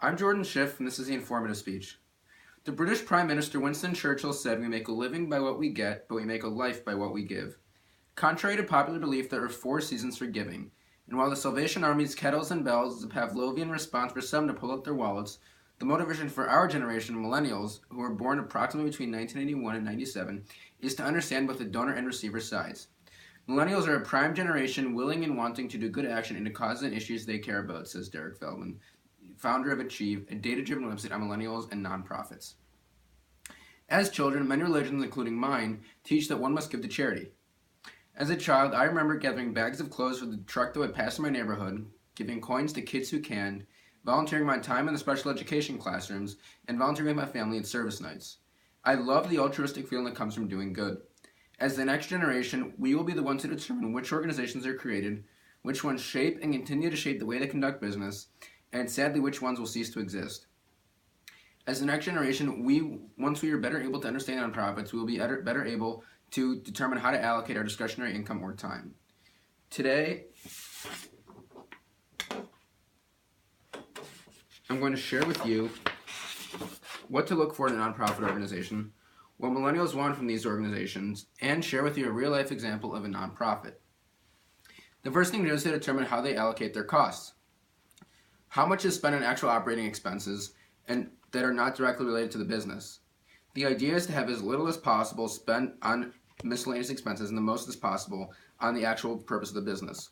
I'm Jordan Schiff, and this is the informative speech. The British Prime Minister Winston Churchill said, "We make a living by what we get, but we make a life by what we give." Contrary to popular belief, there are four seasons for giving, and while the Salvation Army's kettles and bells is a Pavlovian response for some to pull out their wallets, the motivation for our generation, millennials, who were born approximately between 1981 and 97, is to understand both the donor and receiver sides. Millennials are a prime generation willing and wanting to do good action into causes and issues they care about, says Derek Feldman, founder of Achieve, a data-driven website on millennials and nonprofits. As children, many religions, including mine, teach that one must give to charity. As a child, I remember gathering bags of clothes for the truck that would pass in my neighborhood, giving coins to kids who can, volunteering my time in the special education classrooms, and volunteering with my family at service nights. I love the altruistic feeling that comes from doing good. As the next generation, we will be the ones to determine which organizations are created, which ones shape and continue to shape the way they conduct business, and sadly, which ones will cease to exist. As the next generation, once we are better able to understand nonprofits, we will be better able to determine how to allocate our discretionary income or time. Today, I'm going to share with you what to look for in a nonprofit organization, what millennials want from these organizations, and share with you a real-life example of a nonprofit. The first thing to do is to determine how they allocate their costs. How much is spent on actual operating expenses and that are not directly related to the business? The idea is to have as little as possible spent on miscellaneous expenses and the most as possible on the actual purpose of the business.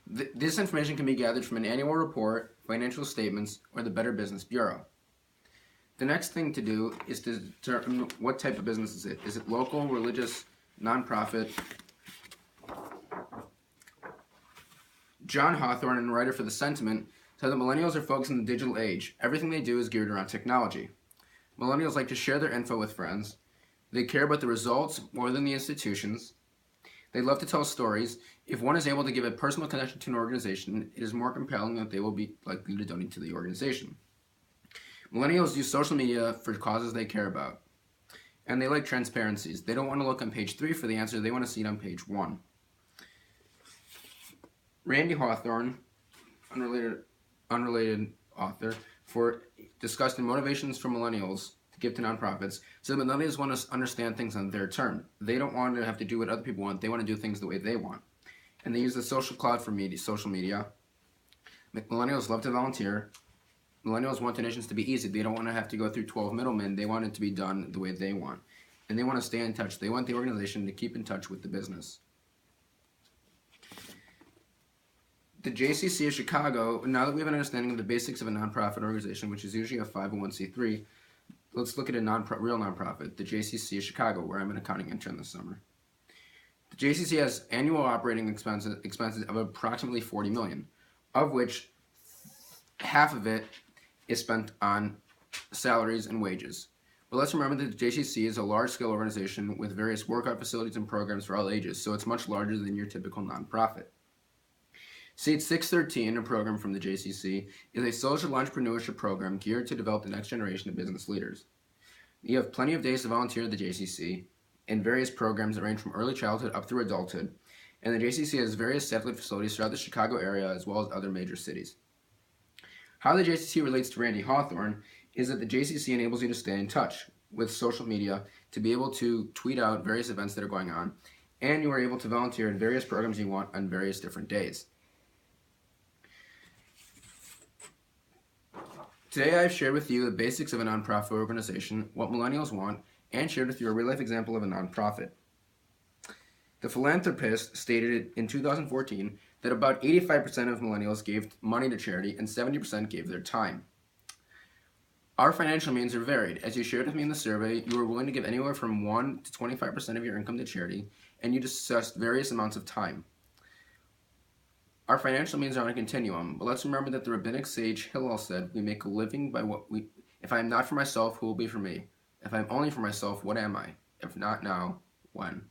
This information can be gathered from an annual report, financial statements, or the Better Business Bureau. The next thing to do is to determine what type of business is it. Is it local, religious, nonprofit? John Hawthorne, a writer for The Sentiment, said that millennials are focused on the digital age. Everything they do is geared around technology. Millennials like to share their info with friends. They care about the results more than the institutions. They love to tell stories. If one is able to give a personal connection to an organization, it is more compelling that they will be likely to donate to the organization. Millennials use social media for causes they care about. And they like transparencies. They don't want to look on page 3 for the answer. They want to see it on page 1. Randy Hawthorne, unrelated author, discussed the motivations for millennials to give to nonprofits, said millennials want to understand things on their term. They don't want to have to do what other people want. They want to do things the way they want. And they use the social cloud for social media. Millennials love to volunteer. Millennials want donations to be easy. They don't want to have to go through 12 middlemen. They want it to be done the way they want. And they want to stay in touch. They want the organization to keep in touch with the business. The JCC of Chicago, now that we have an understanding of the basics of a nonprofit organization, which is usually a 501c3, let's look at a real nonprofit, the JCC of Chicago, where I'm an accounting intern this summer. The JCC has annual operating expenses of approximately $40 million, of which half of it is spent on salaries and wages. But let's remember that the JCC is a large-scale organization with various workout facilities and programs for all ages, so it's much larger than your typical nonprofit. Seed 613, a program from the JCC, is a social entrepreneurship program geared to develop the next generation of business leaders. You have plenty of days to volunteer at the JCC in various programs that range from early childhood up through adulthood, and the JCC has various satellite facilities throughout the Chicago area as well as other major cities. How the JCC relates to Randy Hawthorne is that the JCC enables you to stay in touch with social media, to be able to tweet out various events that are going on, and you are able to volunteer in various programs you want on various different days. Today I've shared with you the basics of a nonprofit organization, what millennials want, and shared with you a real-life example of a nonprofit. The Philanthropist stated in 2014 that about 85% of millennials gave money to charity and 70% gave their time. Our financial means are varied. As you shared with me in the survey, you are willing to give anywhere from 1 to 25% of your income to charity, and you discussed various amounts of time. Our financial means are on a continuum, but let's remember that the rabbinic sage Hillel said, "We make a living by what we... If I am not for myself, who will be for me? If I am only for myself, what am I? If not now, when?"